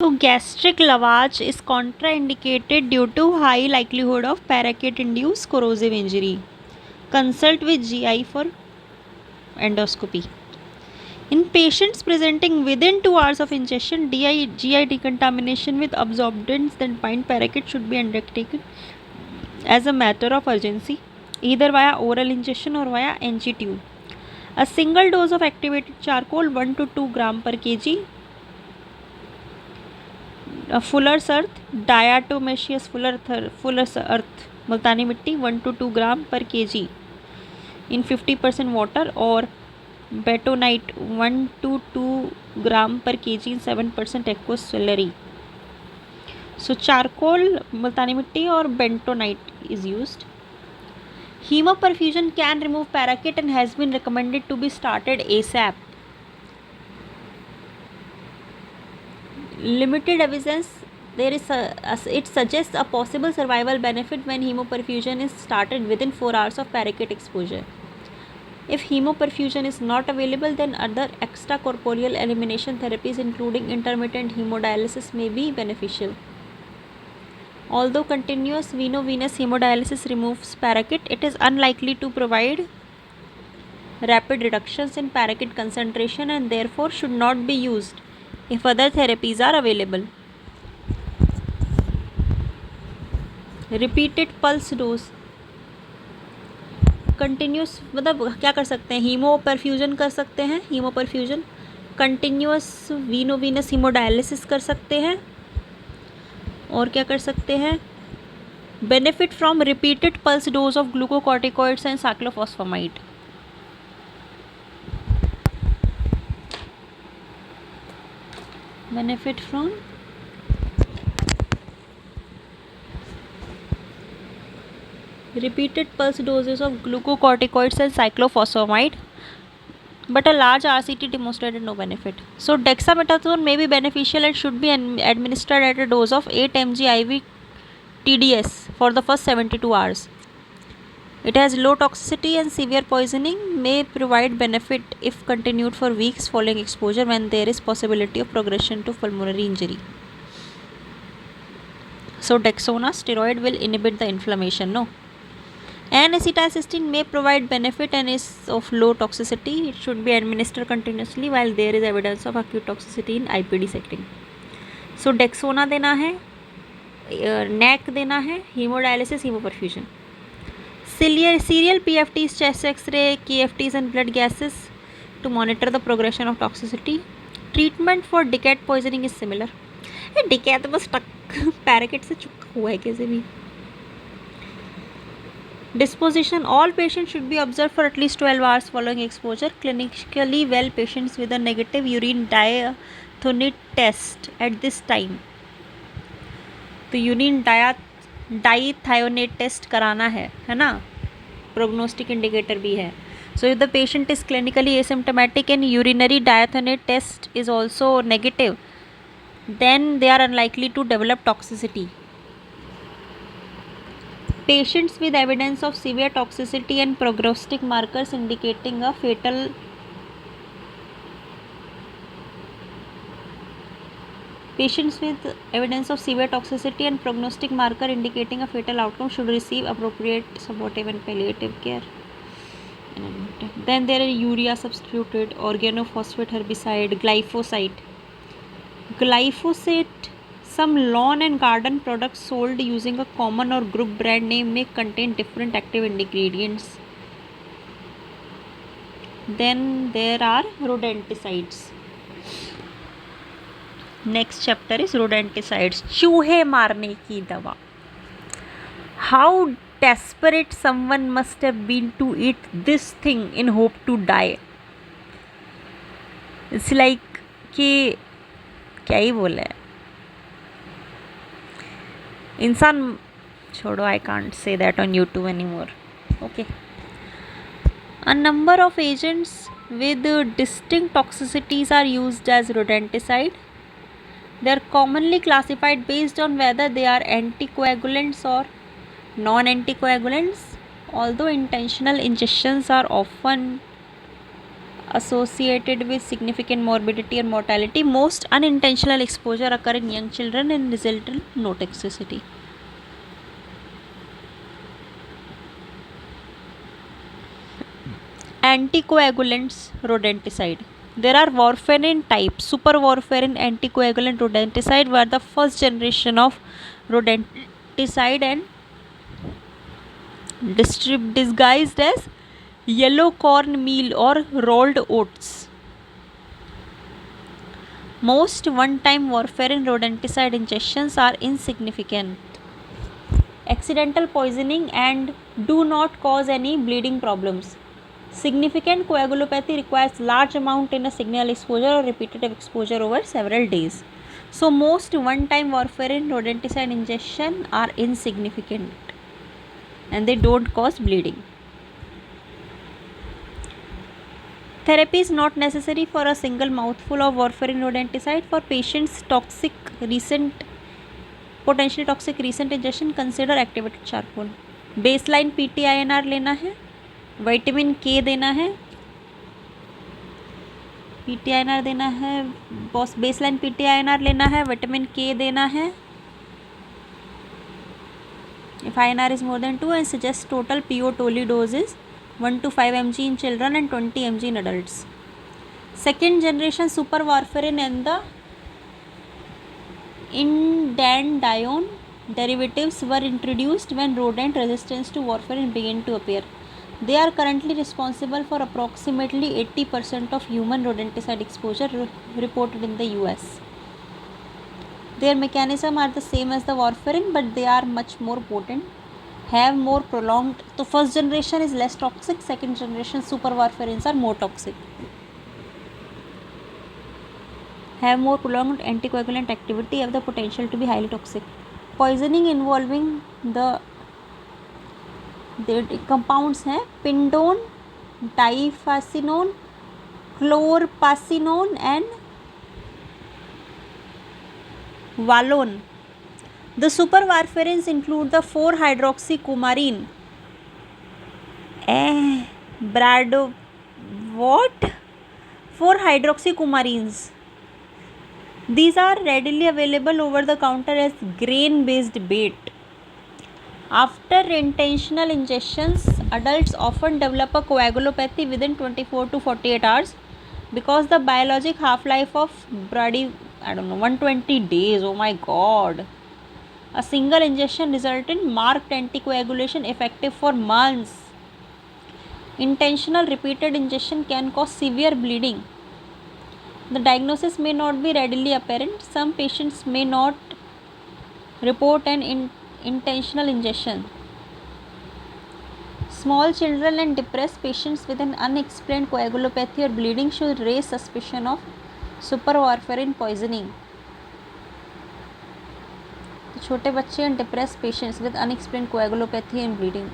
So gastric lavage is contraindicated due to high likelihood of parakeet-induced corrosive injury. Consult with GI for endoscopy. In patients presenting within 2 hours of ingestion, GI decontamination with absorbents that bind parakeet should be undertaken as a matter of urgency, either via oral ingestion or via NG tube. A single dose of activated charcoal 1 to 2 gram per kg. Fuller's earth, diatomaceous Fuller's earth, multani mitti 1 to 2 gram per kg in 50% water, or bentonite 1 to 2 gram per kg in 7% aqueous slurry. So charcoal, multani mitti or bentonite is used. Hemoperfusion can remove parakeet and has been recommended to be started ASAP. Limited evidence it suggests a possible survival benefit when hemoperfusion is started within 4 hours of parakeet exposure. If hemoperfusion is not available, then other extracorporeal elimination therapies including intermittent hemodialysis may be beneficial. Although continuous veno-venous hemodialysis removes parakeet, it is unlikely to provide rapid reductions in parakeet concentration and therefore should not be used if other therapies are available. Repeated pulse dose. Continuous मतलब क्या कर सकते हैं, haemo perfusion कर सकते हैं, haemo perfusion, continuous वीनोवीनस haemodialysis कर सकते हैं, और क्या कर सकते हैं, benefit from repeated pulse dose of glucocorticoids and cyclophosphamide. Benefit from repeated pulse doses of glucocorticoids and cyclophosphamide, but a large RCT demonstrated no benefit. So dexamethasone may be beneficial and should be administered at a dose of 8 mg IV TDS for the first 72 hours. It has low toxicity and severe poisoning may provide benefit if continued for weeks following exposure when there is possibility of progression to pulmonary injury. So Dexona steroid will inhibit the inflammation, no? N-acetylcysteine may provide benefit and is of low toxicity. It should be administered continuously while there is evidence of acute toxicity in IPD setting. So Dexona देना है, NAC देना है, hemodialysis, hemoperfusion. Serial PFTs, chest X-ray, KFTs and blood gases to monitor the progression of toxicity. Treatment for decayed poisoning is similar. decayed तो बस parakeet से चुका हुआ है कैसे भी. Disposition. All patients should be observed for at least 12 hours following exposure. Clinically well patients with a negative urine diathonate test at this time. तो urine डाइथायोनेट test कराना है ना, प्रोग्नोस्टिक इंडिकेटर भी है. So if the patient is clinically asymptomatic and urinary diathonate test is also negative, then they are unlikely to develop toxicity. Patients with evidence of severe toxicity and prognostic markers indicating a fatal outcome should receive appropriate supportive and palliative care. Then there are urea substituted, organophosphate herbicide, glyphosate. Some lawn and garden products sold using a common or group brand name may contain different active ingredients. Then there are rodenticides. Next chapter is rodenticides. चूहे मारने की दवा. How desperate someone must have been to eat this thing in hope to die. It's like कि क्या ही बोले इंसान छोड़ो. I can't say that on YouTube anymore. Okay. A number of agents with distinct toxicities are used as rodenticide. They are commonly classified based on whether they are anticoagulants or non-anticoagulants. Although intentional ingestions are often associated with significant morbidity and mortality. Most unintentional exposure occur in young children and result in no toxicity. Anticoagulants, rodenticide. There are warfarin types. Super warfarin anticoagulant rodenticide were the first generation of rodenticide and disguised as yellow corn meal or rolled oats. Most one-time warfarin rodenticide injections are insignificant, accidental poisoning, and do not cause any bleeding problems. Significant coagulopathy requires large amount in a single exposure or repetitive exposure over several days. So most one-time warfarin rodenticide injection are insignificant and they don't cause bleeding. Therapy is not necessary for a single mouthful of warfarin rodenticide. For patients potentially toxic recent injection, consider activated charcoal. Baseline PT-INR लेना है, vitamin के देना है, PT-INR देना है, baseline PT-INR लेना है, vitamin के देना है. If INR is more than 2, and suggest total PO tolli dose is 1 to 5 mg in children and 20 mg in adults. Second generation super warfarin and the indandione derivatives were introduced when rodent resistance to warfarin began to appear. They are currently responsible for approximately 80% of human rodenticide exposure reported in the US. Their mechanism are the same as the warfarin, but they are much more potent, have more prolonged. So first generation is less toxic, second generation super warfarins are more toxic, have more prolonged anticoagulant activity, have the potential to be highly toxic. Poisoning involving the compounds हैं pindone, diphacinone, chlorpacinone and valone. The super warfarins include the 4-hydroxycoumarine, what? 4-hydroxycoumarines. These are readily available over the counter as grain-based bait. After intentional injections, adults often develop a coagulopathy within 24 to 48 hours because the biologic half-life of 120 days. Oh my god. A single injection results in marked anticoagulation effective for months. Intentional repeated injection can cause severe bleeding. The diagnosis may not be readily apparent. Some patients may not report an intentional injection. Small children and depressed patients with an unexplained coagulopathy or bleeding should raise suspicion of super warfarin poisoning. छोटे बच्चे and depressed patients with unexplained coagulopathy and bleeding,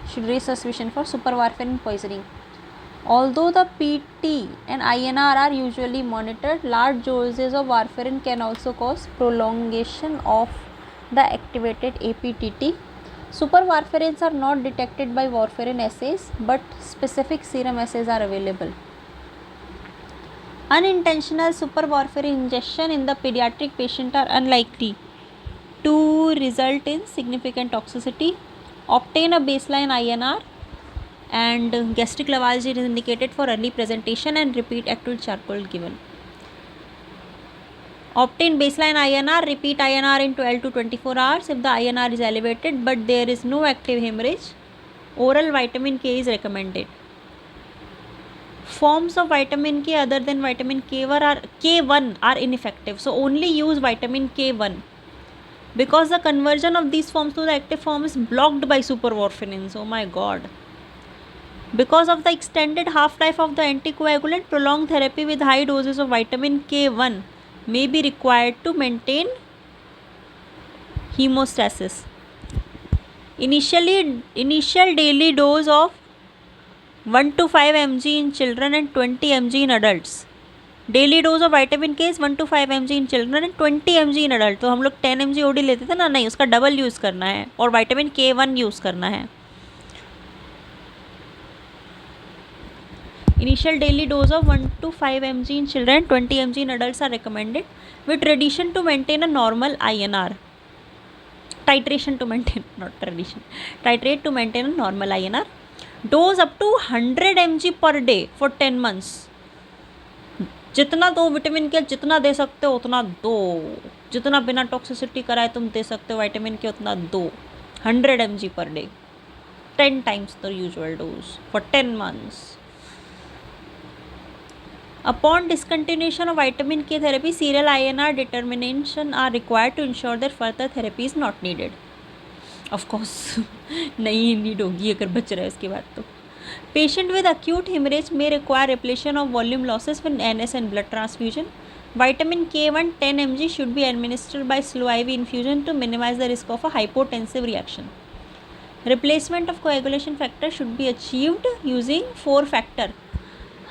should raise suspicion for super warfarin poisoning. Although the PT and INR are usually monitored, large doses of warfarin can also cause prolongation of the activated APTT. Super warfarins are not detected by warfarin assays, but specific serum assays are available. Unintentional super warfarin injection in the pediatric patient are unlikely to result in significant toxicity. Obtain a baseline INR and gastric lavage is indicated for early presentation and repeat active charcoal given. Obtain baseline INR, repeat INR in 12 to 24 hours. If the INR is elevated but there is no active hemorrhage, oral vitamin K is recommended. Forms of vitamin K other than vitamin K1 are ineffective. So only use vitamin K1 because the conversion of these forms to the active form is blocked by super warfarins. Oh my god. Because of the extended half-life of the anticoagulant, prolonged therapy with high doses of vitamin K1 may be required to maintain hemostasis. Initial daily dose of 1 to 5 mg in children and 20 mg in adults. Daily dose of vitamin K is 1 to 5 mg in children and 20 mg in adults. तो हम लोग 10 mg OD लेते थे ना, नहीं, उसका double use करना है और विटामिन K1 यूज़ करना है. Initial daily dose of 1 to 5 mg in children, 20 mg in adults are recommended with tradition to maintain a normal INR. Titration to maintain, not tradition. Titrate to maintain a normal INR. Dose up to 100 mg per day for 10 months. जितना दो vitamin के, जितना दे सकते हो उतना दो, जितना बिना टॉक्सिसिटी कराए तुम दे सकते हो विटामिन के उतना दो. 100 mg per day, 10 times the usual dose for 10 months. Upon discontinuation of vitamin K therapy, serial INR determination are required to ensure that further therapy is not needed. Of course नहीं need होगी अगर बच रहा है उसके बाद. तो patient with acute hemorrhage may require repletion of volume losses with NS and blood transfusion. Vitamin K1 10 mg should be administered by slow IV infusion to minimize the risk of a hypotensive reaction. Replacement of coagulation factor should be achieved using 4-factor.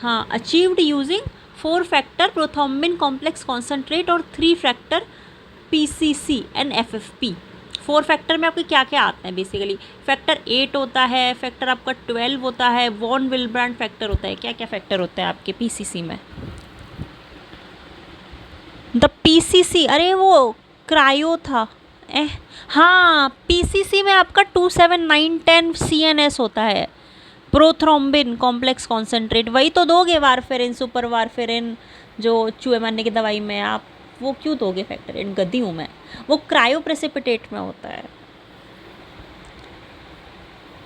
हाँ, achieved using 4-factor prothrombin complex concentrate और 3-factor PCC and FFP. 4-factor में आपके क्या क्या आते हैं basically? Factor 8 होता है, फैक्टर आपका 12 होता है, वॉन विलब्रांड फैक्टर होता है. क्या क्या फैक्टर होता है आपके PCC में? द PCC, अरे वो क्रायो था. हाँ, PCC में आपका 2, 7, 9, 10 CNS होता है, प्रोथ्रोम्बिन कॉम्प्लेक्स कॉन्सेंट्रेट. वही तो दोगे वारफेरिन, सुपर वारफेरिन जो चूहे मारने की दवाई में. आप वो क्यों दोगे फैक्टर 8? गद्दी हूँ मैं. वो क्रायो प्रेसिपिटेट में होता है.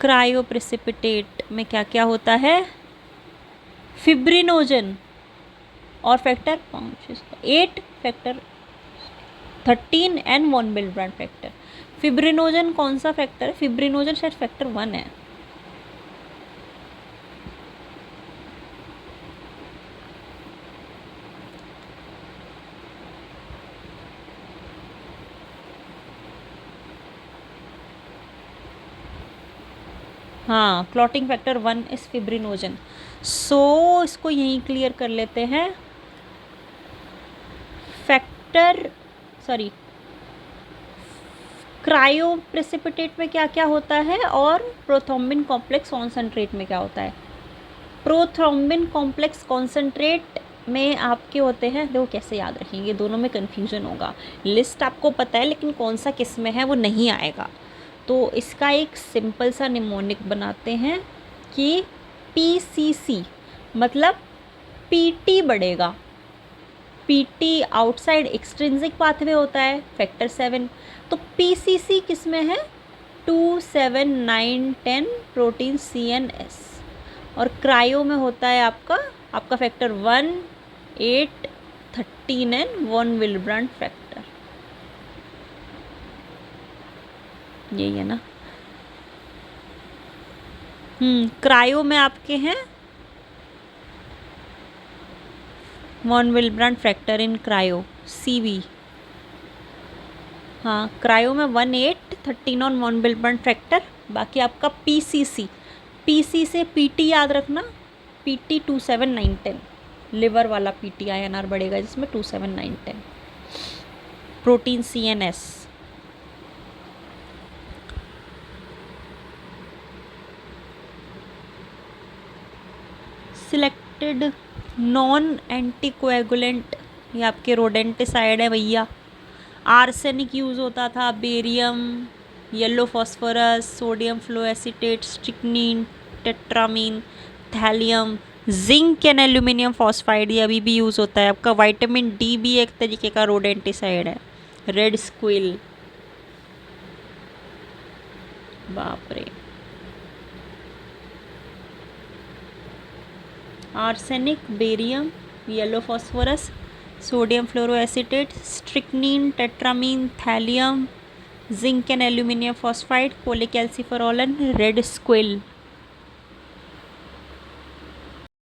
क्रायो प्रेसिपिटेट में क्या क्या होता है? फिब्रिनोजन और factor 8, factor 13 and von Willebrand factor. Fibrinogen कौन सा फैक्टर है? फिब्रिनोजन शायद फैक्टर 1 है. हाँ, क्लॉटिंग फैक्टर 1 इज फिब्रिनोजन. सो इसको यहीं क्लियर कर लेते हैं. क्रायो प्रेसिपिटेट में क्या क्या होता है और प्रोथ्रोम्बिन कॉम्प्लेक्स कॉन्सेंट्रेट में क्या होता है? प्रोथ्रोम्बिन कॉम्प्लेक्स कॉन्सेंट्रेट में आपके होते हैं, देखो कैसे याद रखेंगे, दोनों में कन्फ्यूजन होगा. लिस्ट आपको पता है लेकिन कौन सा किस में है वो नहीं आएगा. तो इसका एक सिंपल सा निमोनिक बनाते हैं कि PCC मतलब PT बढ़ेगा. PT आउटसाइड एक्सट्रिंसिक पाथवे होता है, फैक्टर 7. तो PCC किस में है? 2, 7, 9, 10 प्रोटीन CNS. और क्रायो में होता है आपका factor 1, 8, 13 and von Willebrand factor. यही है ना? क्रायो में आपके हैं von Willebrand factor in cryo CV. हाँ, क्रायो में 1, 8, 13 और वॉन विलब्रांड फैक्टर. बाकी आपका PCC, PC से PT याद रखना. PT 2, 7, 9, 10 लिवर वाला PT INR बढ़ेगा जिसमें 2, 7, 9, 10 protein CNS. Selected non anticoagulant, ये आपके रोडेंटिसाइड है भैया. आर्सेनिक यूज़ होता था, barium, yellow phosphorus, sodium fluoroacetate, strychnine, tetramine, thallium, zinc and aluminium phosphide ये अभी भी यूज़ होता है. आपका विटामिन D भी एक तरीके का रोडेंटिसाइड है. रेड स्क्विल, बाप रे. Arsenic, barium, yellow phosphorus, sodium fluoroacetate, strychnine, tetramine, thallium, zinc and aluminium phosphide, polycalciferol and red squill.